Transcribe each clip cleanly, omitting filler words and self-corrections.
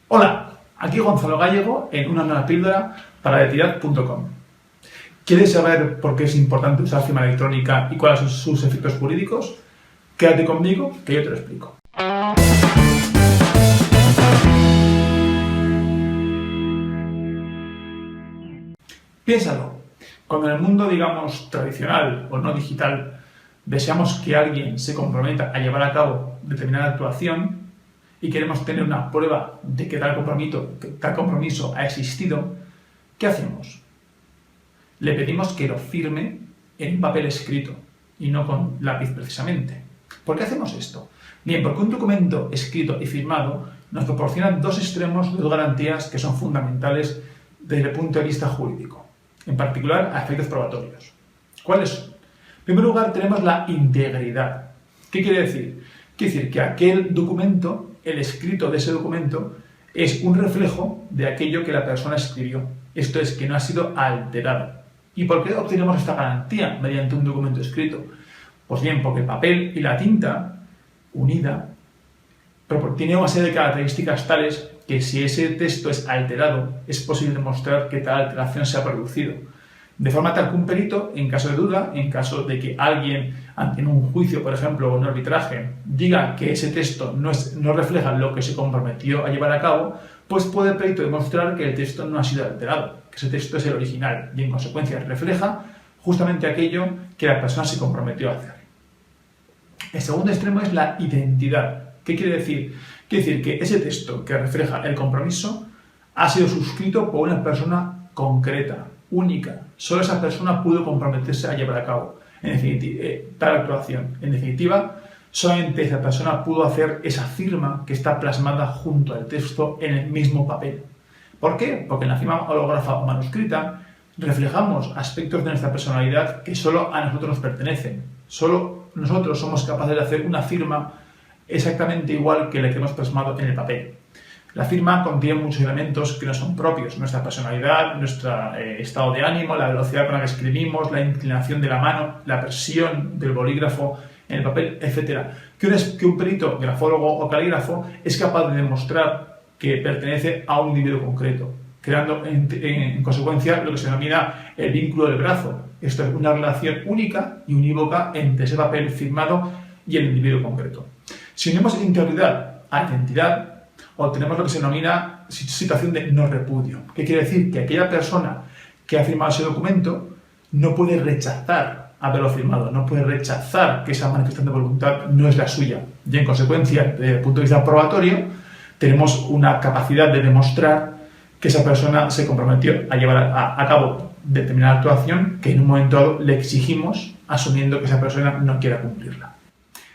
Hola, aquí Gonzalo Gallego en una nueva píldora para identidad.com. ¿Quieres saber por qué es importante usar firma electrónica y cuáles son sus efectos jurídicos? Quédate conmigo que yo te lo explico. Piénsalo, cuando en el mundo, digamos, tradicional o no digital, deseamos que alguien se comprometa a llevar a cabo determinada actuación y queremos tener una prueba de que tal compromiso ha existido, ¿qué hacemos? Le pedimos que lo firme en un papel escrito y no con lápiz precisamente. ¿Por qué hacemos esto? Bien, porque un documento escrito y firmado nos proporciona dos extremos, dos garantías que son fundamentales desde el punto de vista jurídico, en particular a efectos probatorios. ¿Cuáles son? En primer lugar, tenemos la integridad. ¿Qué quiere decir? Quiere decir que aquel documento, el escrito de ese documento, es un reflejo de aquello que la persona escribió. Esto es, que no ha sido alterado. ¿Y por qué obtenemos esta garantía mediante un documento escrito? Pues bien, porque el papel y la tinta unida tiene una serie de características tales que si ese texto es alterado, es posible demostrar que tal alteración se ha producido. De forma tal que un perito, en caso de duda, en caso de que alguien en un juicio, por ejemplo, o un arbitraje, diga que ese texto no refleja lo que se comprometió a llevar a cabo, pues puede el perito demostrar que el texto no ha sido alterado, que ese texto es el original y en consecuencia refleja justamente aquello que la persona se comprometió a hacer. El segundo extremo es la identidad. ¿Qué quiere decir? Quiere decir que ese texto que refleja el compromiso ha sido suscrito por una persona concreta, única. Solo esa persona pudo comprometerse a llevar a cabo tal actuación. En definitiva, solamente esa persona pudo hacer esa firma que está plasmada junto al texto en el mismo papel. ¿Por qué? Porque en la firma hológrafa o manuscrita reflejamos aspectos de nuestra personalidad que solo a nosotros nos pertenecen. Solo nosotros somos capaces de hacer una firma exactamente igual que la que hemos plasmado en el papel. La firma contiene muchos elementos que no son propios, nuestra personalidad, nuestro estado de ánimo, la velocidad con la que escribimos, la inclinación de la mano, la presión del bolígrafo en el papel, etc. Que un perito, grafólogo o calígrafo es capaz de demostrar que pertenece a un individuo concreto, creando en consecuencia lo que se denomina el vínculo del brazo. Esto es una relación única y unívoca entre ese papel firmado y el individuo concreto. Si unimos integridad a identidad, obtenemos lo que se denomina situación de no repudio. ¿Qué quiere decir? Que aquella persona que ha firmado ese documento no puede rechazar haberlo firmado, no puede rechazar que esa manifestación de voluntad no es la suya. Y en consecuencia, desde el punto de vista probatorio, tenemos una capacidad de demostrar que esa persona se comprometió a llevar a cabo determinada actuación que en un momento dado le exigimos, asumiendo que esa persona no quiera cumplirla.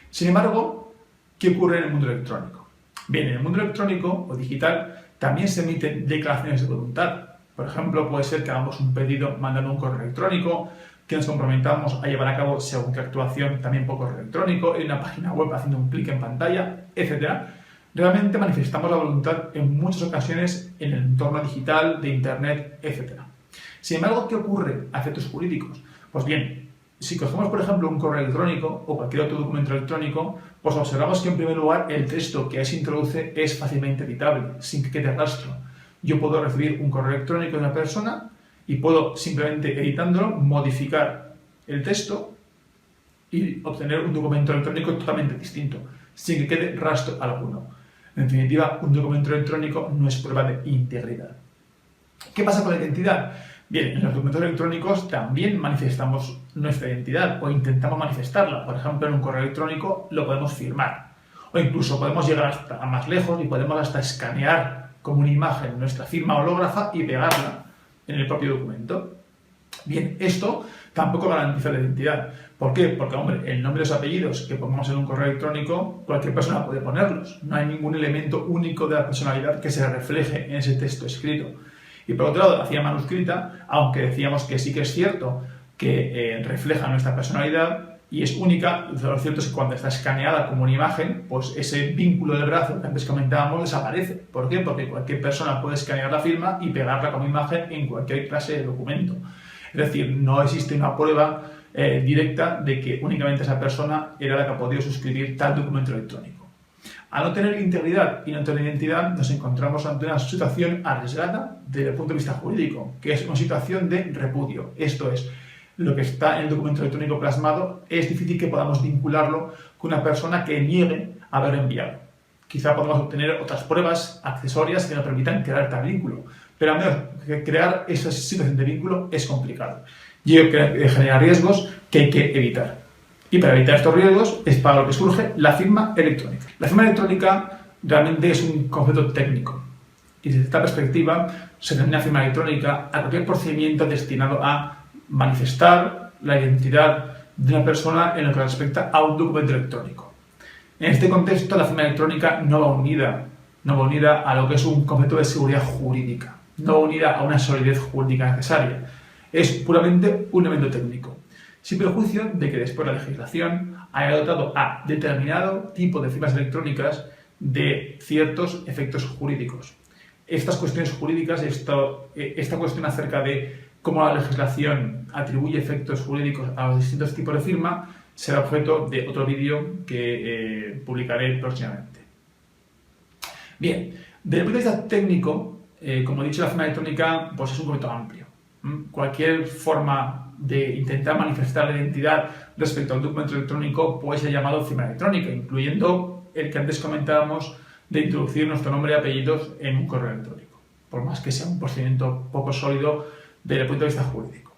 Sin embargo, ¿qué ocurre en el mundo electrónico? Bien, en el mundo electrónico o digital también se emiten declaraciones de voluntad. Por ejemplo, puede ser que hagamos un pedido mandando un correo electrónico, que nos comprometamos a llevar a cabo según qué actuación también por correo electrónico, en una página web haciendo un clic en pantalla, etc. Realmente manifestamos la voluntad en muchas ocasiones en el entorno digital, de Internet, etc. Sin embargo, ¿qué ocurre a efectos jurídicos? Pues bien, si cogemos, por ejemplo, un correo electrónico o cualquier otro documento electrónico, pues observamos que, en primer lugar, el texto que ahí se introduce es fácilmente editable, sin que quede rastro. Yo puedo recibir un correo electrónico de una persona y puedo, simplemente editándolo, modificar el texto y obtener un documento electrónico totalmente distinto, sin que quede rastro alguno. En definitiva, un documento electrónico no es prueba de integridad. ¿Qué pasa con la identidad? Bien, en los documentos electrónicos también manifestamos nuestra identidad o intentamos manifestarla. Por ejemplo, en un correo electrónico lo podemos firmar. O incluso podemos llegar hasta más lejos y podemos hasta escanear como una imagen nuestra firma hológrafa y pegarla en el propio documento. Bien, esto tampoco garantiza la identidad. ¿Por qué? Porque, hombre, el nombre y los apellidos que pongamos en un correo electrónico, cualquier persona puede ponerlos. No hay ningún elemento único de la personalidad que se refleje en ese texto escrito. Y por otro lado, la firma manuscrita, aunque decíamos que sí que es cierto que refleja nuestra personalidad y es única, lo cierto es que cuando está escaneada como una imagen, pues ese vínculo del brazo que antes comentábamos desaparece. ¿Por qué? Porque cualquier persona puede escanear la firma y pegarla como imagen en cualquier clase de documento. Es decir, no existe una prueba directa de que únicamente esa persona era la que ha podido suscribir tal documento electrónico. Al no tener integridad y no tener identidad, nos encontramos ante una situación arriesgada desde el punto de vista jurídico, que es una situación de repudio. Esto es, lo que está en el documento electrónico plasmado es difícil que podamos vincularlo con una persona que niegue haber enviado. Quizá podamos obtener otras pruebas accesorias que nos permitan crear tal vínculo, pero al menos crear esa situación de vínculo es complicado y genera riesgos que hay que evitar. Y para evitar estos riesgos es para lo que surge la firma electrónica. La firma electrónica realmente es un concepto técnico y desde esta perspectiva se denomina firma electrónica a cualquier procedimiento destinado a manifestar la identidad de una persona en lo que respecta a un documento electrónico. En este contexto, la firma electrónica no va unida a lo que es un concepto de seguridad jurídica, no va unida a una solidez jurídica necesaria. Es puramente un elemento técnico, sin perjuicio de que después la legislación haya dotado a determinado tipo de firmas electrónicas de ciertos efectos jurídicos. Estas cuestiones jurídicas, esta cuestión acerca de cómo la legislación atribuye efectos jurídicos a los distintos tipos de firma, será objeto de otro vídeo que publicaré próximamente. Bien, desde el punto de vista técnico, como he dicho, la firma electrónica pues es un concepto amplio. Cualquier forma de intentar manifestar la identidad respecto a un documento electrónico puede ser llamado firma electrónica, incluyendo el que antes comentábamos de introducir nuestro nombre y apellidos en un correo electrónico, por más que sea un procedimiento poco sólido desde el punto de vista jurídico.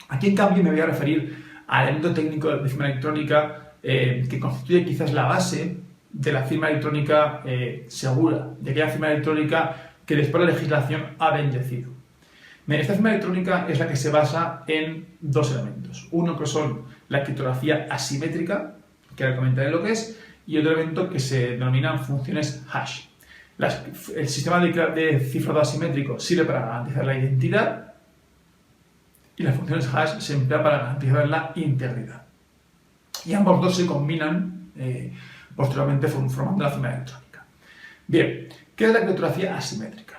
Aquí, en cambio, me voy a referir al elemento técnico de firma electrónica que constituye quizás la base de la firma electrónica segura, de aquella firma electrónica que después la legislación ha bendecido. Esta firma electrónica es la que se basa en dos elementos. Uno que son la criptografía asimétrica, que ahora comentaré lo que es, y otro elemento que se denominan funciones hash. El sistema de cifrado asimétrico sirve para garantizar la identidad y las funciones hash se emplean para garantizar la integridad. Y ambos dos se combinan posteriormente formando la firma electrónica. Bien, ¿qué es la criptografía asimétrica?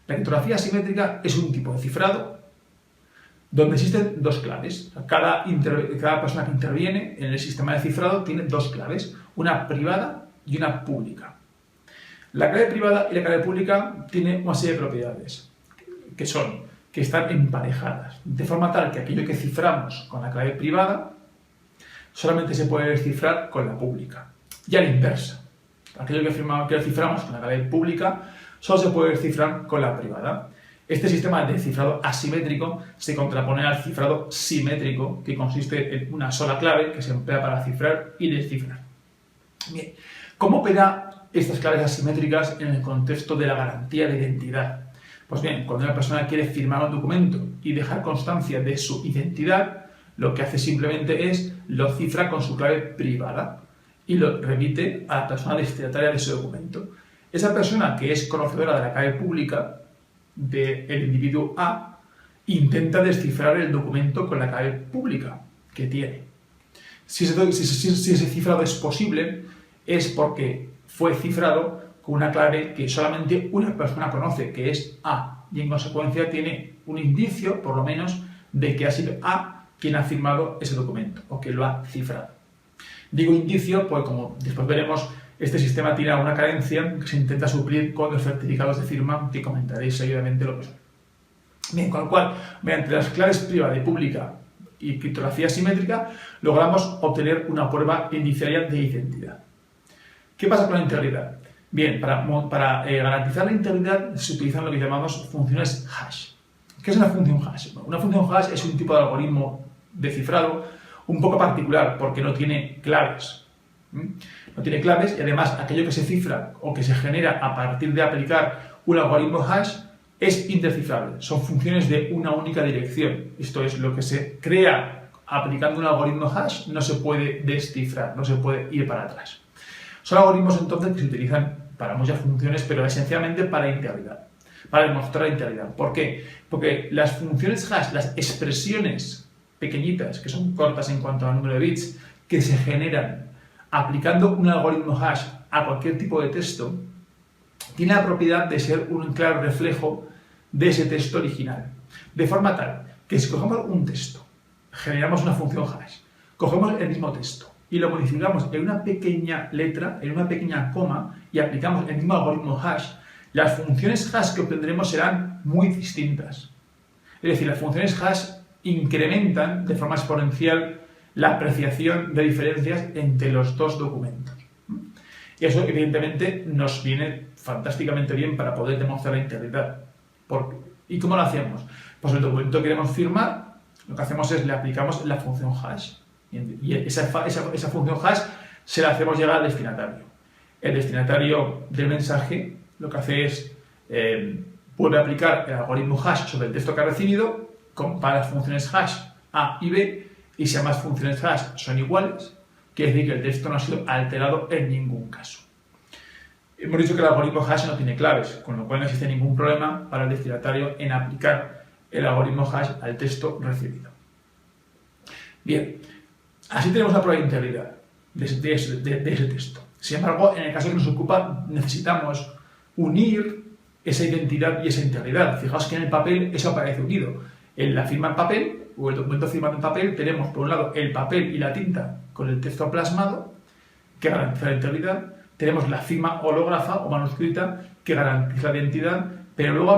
La criptografía asimétrica es un tipo de cifrado donde existen dos claves. Cada persona que interviene en el sistema de cifrado tiene dos claves, una privada y una pública. La clave privada y la clave pública tienen una serie de propiedades que están emparejadas, de forma tal que aquello que ciframos con la clave privada solamente se puede descifrar con la pública. Y a la inversa, aquello que ciframos con la clave pública solo se puede descifrar con la privada. Este sistema de cifrado asimétrico se contrapone al cifrado simétrico, que consiste en una sola clave que se emplea para cifrar y descifrar. Bien, ¿cómo operan estas claves asimétricas en el contexto de la garantía de identidad? Pues bien, cuando una persona quiere firmar un documento y dejar constancia de su identidad, lo que hace simplemente es lo cifra con su clave privada y lo remite a la persona destinataria de ese documento. Esa persona que es conocedora de la clave pública del individuo A intenta descifrar el documento con la clave pública que tiene. Si ese cifrado es posible, es porque fue cifrado con una clave que solamente una persona conoce, que es A, y en consecuencia tiene un indicio, por lo menos, de que ha sido A quien ha firmado ese documento o que lo ha cifrado. Digo indicio, pues como después veremos, este sistema tiene una carencia que se intenta suplir con los certificados de firma que comentaréis seguidamente lo que son. Bien, con lo cual, mediante las claves privada y pública y criptografía simétrica, logramos obtener una prueba indiciaria de identidad. ¿Qué pasa con la integridad? Bien, para garantizar la integridad se utilizan lo que llamamos funciones hash. ¿Qué es una función hash? Bueno, una función hash es un tipo de algoritmo de cifrado un poco particular porque no tiene claves. No tiene claves y además aquello que se cifra o que se genera a partir de aplicar un algoritmo hash es indescifrable. Son funciones de una única dirección. Esto es, lo que se crea aplicando un algoritmo hash no se puede descifrar, no se puede ir para atrás. Son algoritmos entonces que se utilizan para muchas funciones, pero esencialmente para integridad, para demostrar integridad. ¿Por qué? Porque las funciones hash, las expresiones pequeñitas, que son cortas en cuanto al número de bits, que se generan aplicando un algoritmo hash a cualquier tipo de texto, tiene la propiedad de ser un claro reflejo de ese texto original. De forma tal que si cogemos un texto, generamos una función hash, cogemos el mismo texto y lo modificamos en una pequeña letra, en una pequeña coma, y aplicamos el mismo algoritmo hash, las funciones hash que obtendremos serán muy distintas. Es decir, las funciones hash incrementan de forma exponencial la apreciación de diferencias entre los dos documentos. Y eso, evidentemente, nos viene fantásticamente bien para poder demostrar la integridad. ¿Y cómo lo hacemos? Pues el documento que queremos firmar, lo que hacemos es le aplicamos la función hash. Y esa función hash se la hacemos llegar al destinatario. El destinatario del mensaje lo que hace es vuelve a aplicar el algoritmo hash sobre el texto que ha recibido, compara las funciones hash A y B, y si ambas funciones hash son iguales, quiere decir que el texto no ha sido alterado en ningún caso. Hemos dicho que el algoritmo hash no tiene claves, con lo cual no existe ningún problema para el destinatario en aplicar el algoritmo hash al texto recibido. Bien, así tenemos la prueba de integridad de ese texto. Sin embargo, en el caso que nos ocupa, necesitamos unir esa identidad y esa integridad. Fijaos que en el papel eso aparece unido. En la firma en papel, o el documento firmado en papel, tenemos por un lado el papel y la tinta con el texto plasmado, que garantiza la integridad. Tenemos la firma hológrafa o manuscrita, que garantiza la identidad, pero luego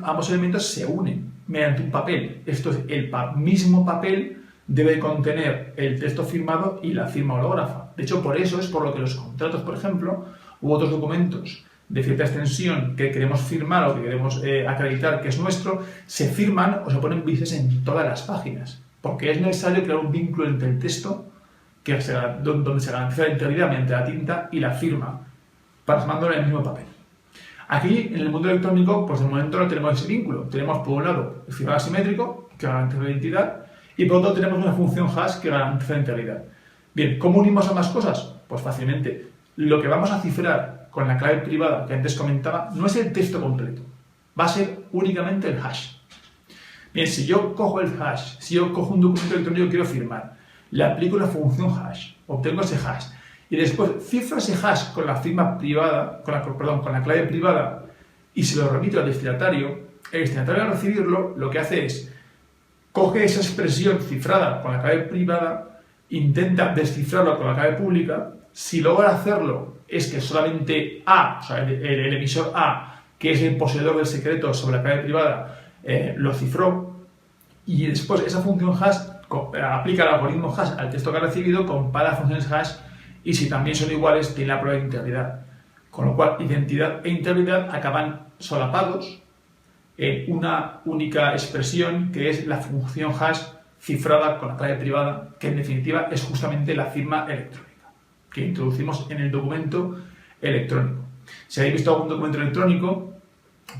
ambos elementos se unen mediante un papel. Esto es, el mismo papel debe contener el texto firmado y la firma hológrafa. De hecho, por eso es por lo que los contratos, por ejemplo, u otros documentos de cierta extensión que queremos firmar o que queremos acreditar que es nuestro, se firman o se ponen bises en todas las páginas, porque es necesario crear un vínculo entre el texto, donde se garantiza la integridad mediante la tinta, y la firma, plasmándolo en el mismo papel. Aquí, en el mundo electrónico, pues de momento no tenemos ese vínculo. Tenemos, por un lado, el firmado asimétrico, que garantiza la identidad, y por otro tenemos una función hash que garantiza la integridad. Bien, ¿cómo unimos ambas cosas? Pues fácilmente. Lo que vamos a cifrar con la clave privada que antes comentaba no es el texto completo, va a ser únicamente el hash. Bien, si yo cojo el hash, si yo cojo un documento electrónico que quiero firmar, le aplico la función hash, obtengo ese hash, y después cifro ese hash con la firma privada, con la clave privada, y se lo remito al destinatario, el destinatario al recibirlo lo que hace es coge esa expresión cifrada con la clave privada, intenta descifrarlo con la clave pública. Si logra hacerlo, es que solamente A, o sea, el emisor A, que es el poseedor del secreto sobre la clave privada, lo cifró, y después esa función hash aplica el algoritmo hash al texto que ha recibido, compara las funciones hash, y si también son iguales, tiene la prueba de integridad. Con lo cual, identidad e integridad acaban solapados en una única expresión, que es la función hash cifrada con la clave privada, que en definitiva es justamente la firma electrónica que introducimos en el documento electrónico. Si habéis visto algún documento electrónico,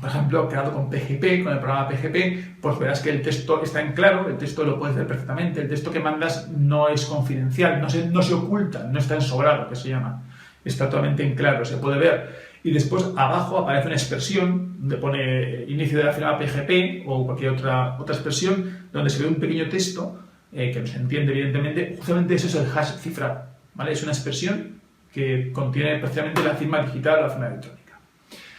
por ejemplo, creado con PGP, con el programa PGP, pues verás que el texto está en claro, el texto lo puedes ver perfectamente, el texto que mandas no es confidencial, no se oculta, no está ensobrado, que se llama, está totalmente en claro, se puede ver. Y después abajo aparece una expresión donde pone inicio de la firma PGP o cualquier otra expresión, donde se ve un pequeño texto que no se entiende evidentemente. Justamente eso es el hash cifrado, ¿vale? Es una expresión que contiene precisamente la firma digital o la firma electrónica.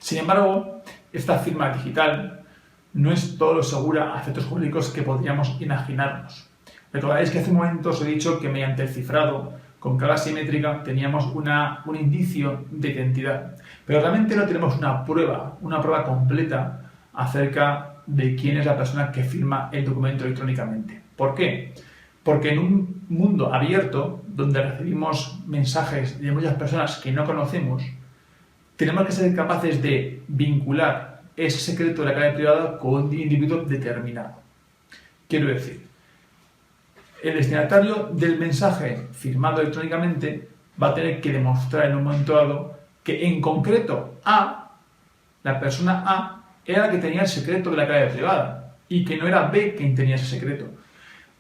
Sin embargo, esta firma digital no es todo lo segura a efectos jurídicos que podríamos imaginarnos. Recordaréis que hace un momento os he dicho que mediante el cifrado con clave asimétrica teníamos un indicio de identidad, pero realmente no tenemos una prueba completa acerca de quién es la persona que firma el documento electrónicamente. ¿Por qué? Porque en un mundo abierto, donde recibimos mensajes de muchas personas que no conocemos, tenemos que ser capaces de vincular ese secreto de la clave privada con un individuo determinado. Quiero decir, el destinatario del mensaje firmado electrónicamente va a tener que demostrar en un momento dado que en concreto A, la persona A, era la que tenía el secreto de la clave privada y que no era B quien tenía ese secreto.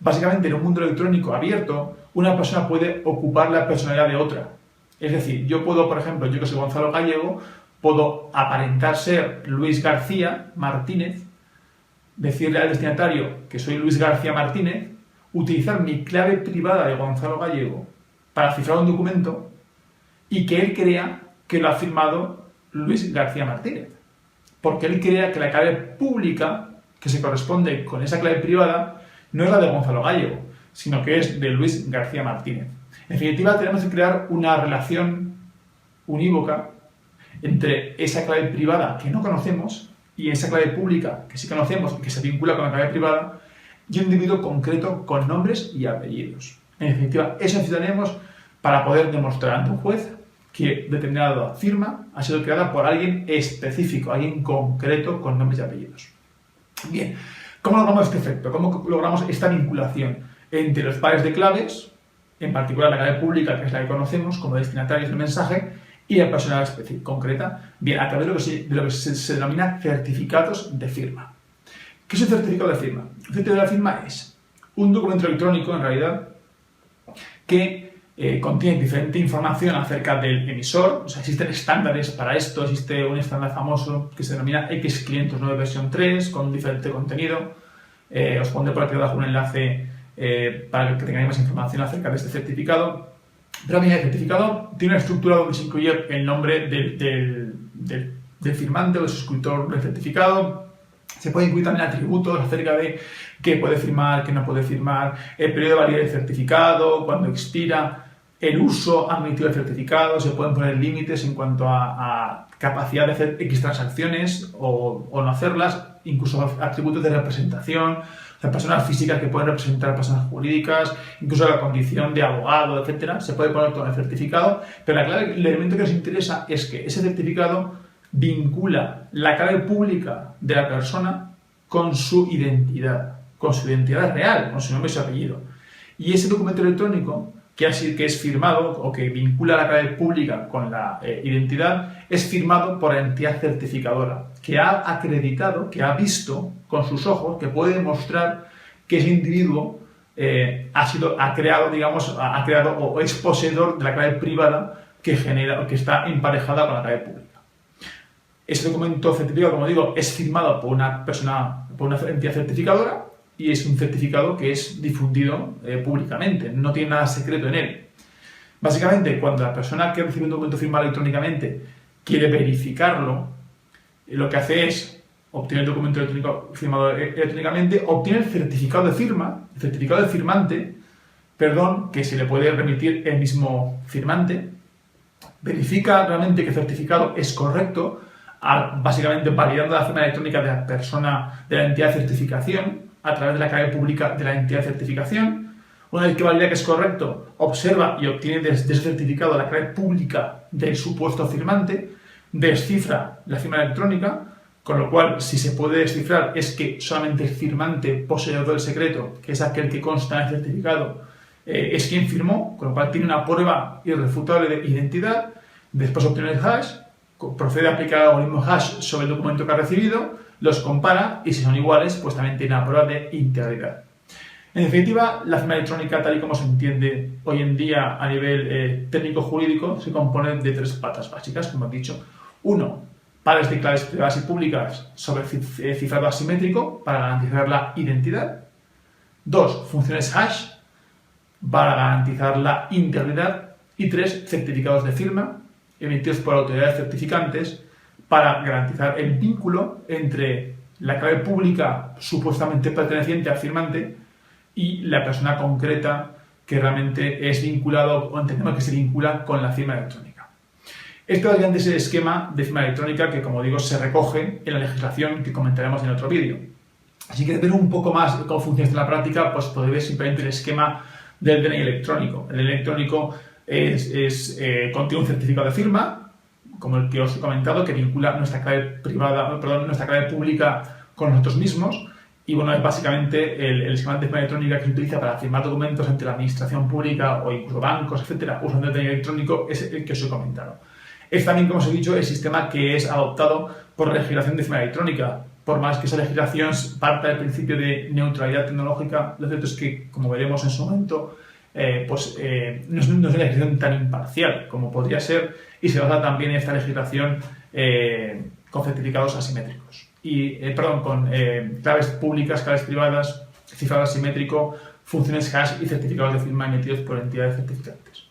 Básicamente, en un mundo electrónico abierto, una persona puede ocupar la personalidad de otra. Es decir, yo puedo, por ejemplo, yo que soy Gonzalo Gallego, puedo aparentar ser Luis García Martínez, decirle al destinatario que soy Luis García Martínez, utilizar mi clave privada de Gonzalo Gallego para cifrar un documento y que él crea que lo ha firmado Luis García Martínez. Porque él crea que la clave pública, que se corresponde con esa clave privada, no es la de Gonzalo Gallego, sino que es de Luis García Martínez. En definitiva, tenemos que crear una relación unívoca entre esa clave privada que no conocemos y esa clave pública que sí conocemos y que se vincula con la clave privada y un individuo concreto con nombres y apellidos. En definitiva, eso necesitaremos para poder demostrar ante un juez que determinada firma ha sido creada por alguien específico, alguien concreto con nombres y apellidos. Bien, ¿cómo logramos este efecto? ¿Cómo logramos esta vinculación entre los pares de claves, en particular la clave pública, que es la que conocemos como destinatarios del mensaje, y la persona concreta? Bien, a través de lo que se denomina certificados de firma. ¿Qué es un certificado de firma? Un certificado de firma es un documento electrónico, en realidad, que contiene diferente información acerca del emisor. O sea, existen estándares para esto. Existe un estándar famoso que se denomina X509 versión 3 con diferente contenido. Os pondré por aquí abajo un enlace para que tengáis más información acerca de este certificado. Pero el certificado tiene una estructura donde se incluye el nombre del firmante o del suscriptor del certificado. Se puede incluir también atributos acerca de qué puede firmar, qué no puede firmar, el periodo de validez del certificado, cuándo expira, el uso admitido del certificado. Se pueden poner límites en cuanto a capacidad de hacer X transacciones o no hacerlas, incluso atributos de representación, o sea, personas físicas que pueden representar personas jurídicas, incluso la condición de abogado, etcétera. Se puede poner todo en el certificado, pero el elemento que nos interesa es que ese certificado vincula la clave pública de la persona con su identidad real, con su nombre y su apellido. Y ese documento electrónico que es firmado o que vincula la clave pública con la identidad es firmado por la entidad certificadora, que ha acreditado, que ha visto con sus ojos, que puede demostrar que ese individuo ha creado o es poseedor de la clave privada que está emparejada con la clave pública. Ese documento certificado, como digo, es firmado por una entidad certificadora y es un certificado que es difundido públicamente, no tiene nada secreto en él. Básicamente, cuando la persona que recibe un documento firmado electrónicamente quiere verificarlo, lo que hace es obtener el documento electrónico firmado electrónicamente, obtiene el certificado de firma, el certificado del firmante, que se le puede remitir el mismo firmante, verifica realmente que el certificado es correcto, básicamente validando la firma electrónica de la persona, de la entidad de certificación, a través de la clave pública de la entidad de certificación. Una vez que valida que es correcto, observa y obtiene desde ese certificado la clave pública del supuesto firmante, descifra la firma electrónica, con lo cual, si se puede descifrar, es que solamente el firmante poseedor del secreto, que es aquel que consta en el certificado, es quien firmó, con lo cual tiene una prueba irrefutable de identidad. Después obtiene el hash, procede a aplicar el algoritmo hash sobre el documento que ha recibido, los compara y si son iguales, pues también tiene una prueba de integridad. En definitiva, la firma electrónica, tal y como se entiende hoy en día a nivel técnico-jurídico, se compone de tres patas básicas, como he dicho. Uno, pares de claves privadas y públicas sobre cifrado asimétrico para garantizar la identidad. Dos, funciones hash para garantizar la integridad. Y tres, certificados de firma emitidos por autoridades certificantes para garantizar el vínculo entre la clave pública supuestamente perteneciente al firmante y la persona concreta que realmente es vinculado o entendemos que se vincula con la firma electrónica. Este es el esquema de firma electrónica que, como digo, se recoge en la legislación que comentaremos en otro vídeo. Si queréis ver un poco más cómo funciona esto en la práctica, pues podéis ver simplemente el esquema del DNI electrónico. El DNI electrónico contiene un certificado de firma, como el que os he comentado, que vincula nuestra clave pública con nosotros mismos. Y bueno, es básicamente el esquema de firma electrónica que se utiliza para firmar documentos entre la administración pública o incluso bancos, etcétera, usando el DNI electrónico, es el que os he comentado. Es también, como os he dicho, el sistema que es adoptado por la legislación de firma electrónica. Por más que esa legislación parta del principio de neutralidad tecnológica, lo cierto es que, como veremos en su momento, no es una legislación tan imparcial como podría ser y se basa también en esta legislación con certificados asimétricos. Con claves públicas, claves privadas, cifrado asimétrico, funciones hash y certificados de firma emitidos por entidades certificantes.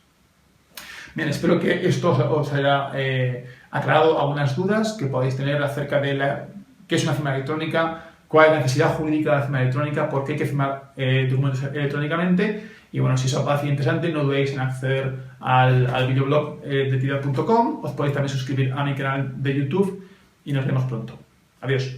Bien, espero que esto os haya aclarado algunas dudas que podáis tener acerca de qué es una firma electrónica, cuál es la necesidad jurídica de la firma electrónica, por qué hay que firmar documentos electrónicamente Y bueno, si os parece interesante, no dudéis en acceder al videoblog de tirar.com. Os podéis también suscribir a mi canal de YouTube y nos vemos pronto. Adiós.